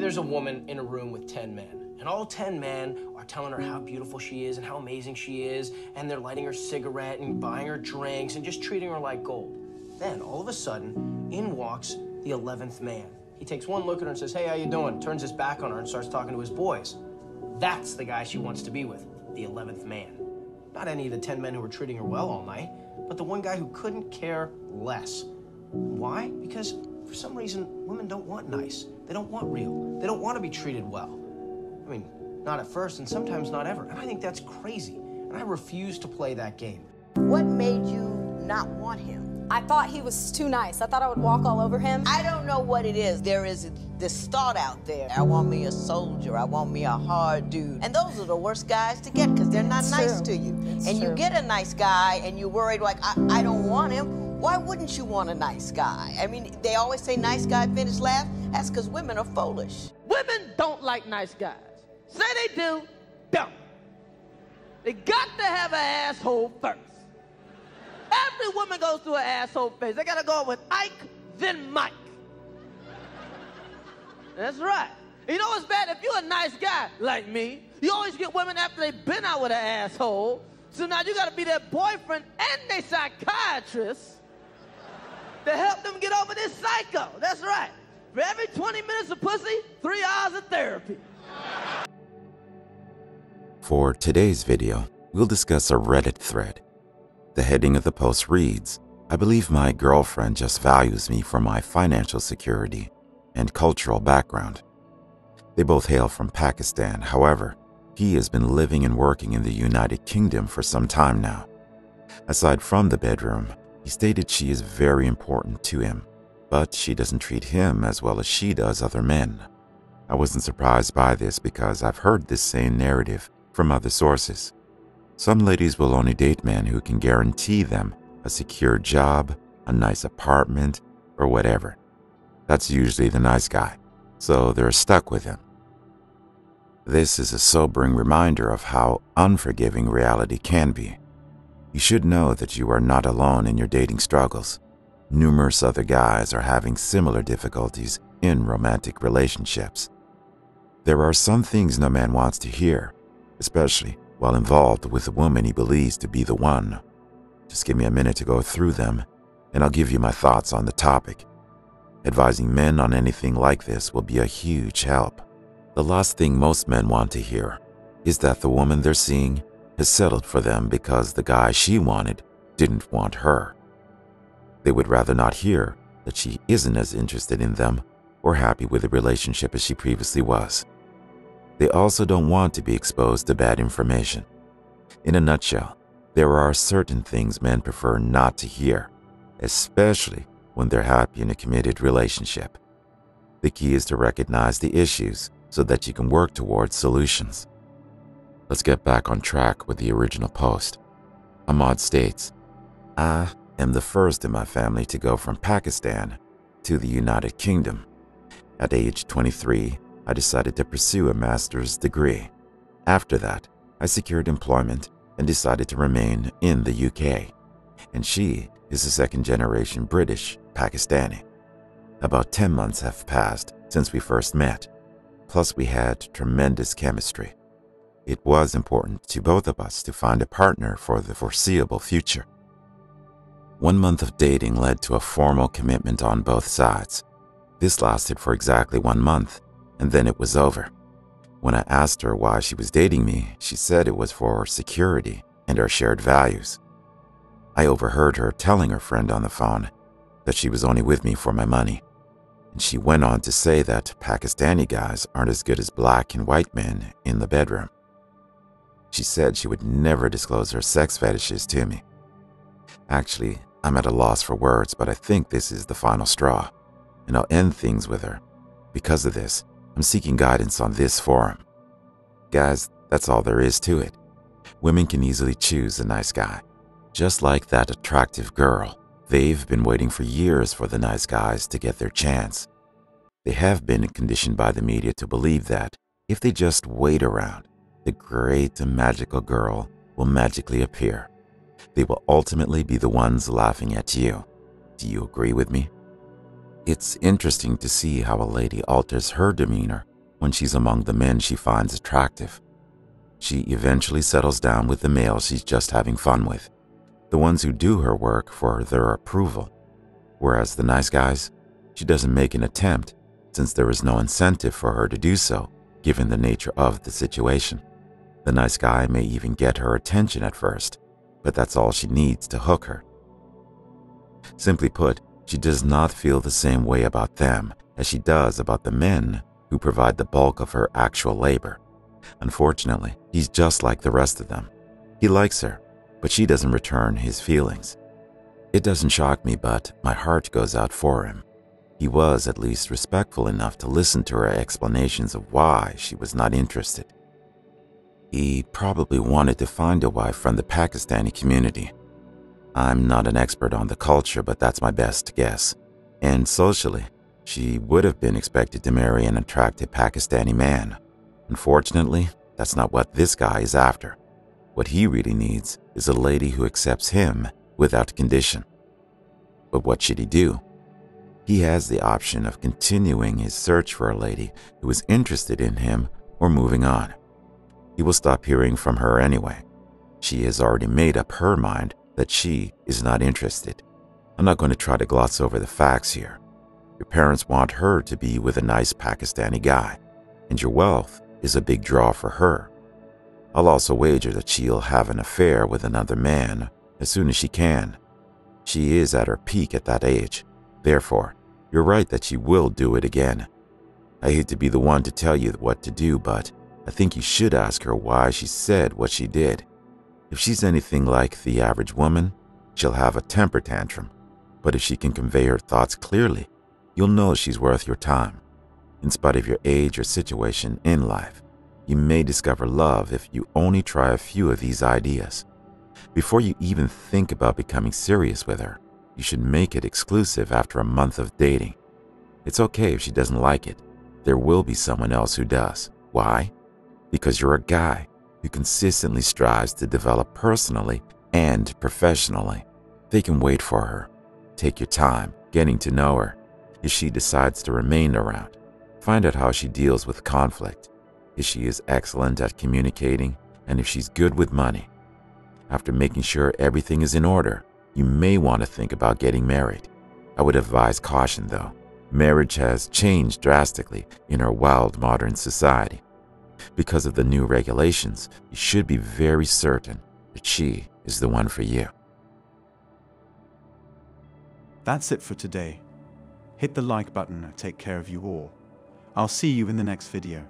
Say there's a woman in a room with 10 men, and all 10 men are telling her how beautiful she is and how amazing she is, and they're lighting her cigarette and buying her drinks and just treating her like gold. Then, all of a sudden, in walks the 11th man. He takes one look at her and says, "Hey, how you doing?" Turns his back on her and starts talking to his boys. That's the guy she wants to be with, the 11th man. Not any of the 10 men who were treating her well all night, but the one guy who couldn't care less. Why? Because for some reason, women don't want nice. They don't want real. They don't want to be treated well. I mean, not at first, and sometimes not ever. And I think that's crazy. And I refuse to play that game. What made you not want him? I thought he was too nice. I thought I would walk all over him. I don't know what it is. There is this thought out there. I want me a soldier. I want me a hard dude. And those are the worst guys to get because they're not nice to you. And you get a nice guy and you're worried like, I don't want him. Why wouldn't you want a nice guy? I mean, they always say nice guy finish last. That's because women are foolish. Women don't like nice guys. Say they do, don't. They got to have an asshole first. Every woman goes through an asshole phase. They gotta go with Ike, then Mike. That's right. You know what's bad? If you're a nice guy like me, you always get women after they've been out with an asshole. So now you gotta be their boyfriend and their psychiatrist to help them get over this psycho. That's right. For every 20 minutes of pussy, 3 hours of therapy. For today's video, we'll discuss a Reddit thread. The heading of the post reads, "I believe my girlfriend just values me for my financial security and cultural background." They both hail from Pakistan. However, he has been living and working in the United Kingdom for some time now. Aside from the bedroom, he stated she is very important to him, but she doesn't treat him as well as she does other men. I wasn't surprised by this because I've heard this same narrative from other sources. Some ladies will only date men who can guarantee them a secure job, a nice apartment, or whatever. That's usually the nice guy, so they're stuck with him. This is a sobering reminder of how unforgiving reality can be. You should know that you are not alone in your dating struggles. Numerous other guys are having similar difficulties in romantic relationships. There are some things no man wants to hear, especially while involved with a woman he believes to be the one. Just give me a minute to go through them, and I'll give you my thoughts on the topic. Advising men on anything like this will be a huge help. The last thing most men want to hear is that the woman they're seeing has settled for them because the guy she wanted didn't want her. They would rather not hear that she isn't as interested in them or happy with the relationship as she previously was. They also don't want to be exposed to bad information. In a nutshell, there are certain things men prefer not to hear, especially when they're happy in a committed relationship. The key is to recognize the issues so that you can work towards solutions. Let's get back on track with the original post. Ahmad states, "I am the first in my family to go from Pakistan to the United Kingdom. At age 23, I decided to pursue a master's degree. After that, I secured employment and decided to remain in the UK. And she is a second-generation British Pakistani. About 10 months have passed since we first met. Plus, we had tremendous chemistry. It was important to both of us to find a partner for the foreseeable future. 1 month of dating led to a formal commitment on both sides. This lasted for exactly 1 month, and then it was over. When I asked her why she was dating me, she said it was for security and our shared values. I overheard her telling her friend on the phone that she was only with me for my money. And she went on to say that Pakistani guys aren't as good as black and white men in the bedroom. She said she would never disclose her sex fetishes to me. Actually, I'm at a loss for words, but I think this is the final straw, and I'll end things with her. Because of this, I'm seeking guidance on this forum. Guys, that's all there is to it. Women can easily choose a nice guy. Just like that attractive girl, they've been waiting for years for the nice guys to get their chance. They have been conditioned by the media to believe that if they just wait around, the great and magical girl will magically appear. They will ultimately be the ones laughing at you. Do you agree with me? It's interesting to see how a lady alters her demeanor when she's among the men she finds attractive. She eventually settles down with the male she's just having fun with, the ones who do her work for their approval. Whereas the nice guys, she doesn't make an attempt, since there is no incentive for her to do so, given the nature of the situation. The nice guy may even get her attention at first, but that's all she needs to hook her. Simply put, she does not feel the same way about them as she does about the men who provide the bulk of her actual labor. Unfortunately, he's just like the rest of them. He likes her, but she doesn't return his feelings. It doesn't shock me, but my heart goes out for him. He was at least respectful enough to listen to her explanations of why she was not interested. He probably wanted to find a wife from the Pakistani community. I'm not an expert on the culture, but that's my best guess. And socially, she would have been expected to marry an attractive Pakistani man. Unfortunately, that's not what this guy is after. What he really needs is a lady who accepts him without condition. But what should he do? He has the option of continuing his search for a lady who is interested in him or moving on. He will stop hearing from her anyway. She has already made up her mind that she is not interested. I'm not going to try to gloss over the facts here. Your parents want her to be with a nice Pakistani guy, and your wealth is a big draw for her. I'll also wager that she'll have an affair with another man as soon as she can. She is at her peak at that age. Therefore, you're right that she will do it again. I hate to be the one to tell you what to do, but I think you should ask her why she said what she did. If she's anything like the average woman, she'll have a temper tantrum. But if she can convey her thoughts clearly, you'll know she's worth your time. In spite of your age or situation in life, you may discover love if you only try a few of these ideas. Before you even think about becoming serious with her, you should make it exclusive after a month of dating. It's okay if she doesn't like it. There will be someone else who does. Why? Because you're a guy who consistently strives to develop personally and professionally. They can wait for her. Take your time getting to know her. If she decides to remain around, find out how she deals with conflict. If she is excellent at communicating, and if she's good with money. After making sure everything is in order, you may want to think about getting married. I would advise caution though. Marriage has changed drastically in our wild modern society. Because of the new regulations, you should be very certain that she is the one for you. That's it for today. Hit the like button and take care of you all. I'll see you in the next video.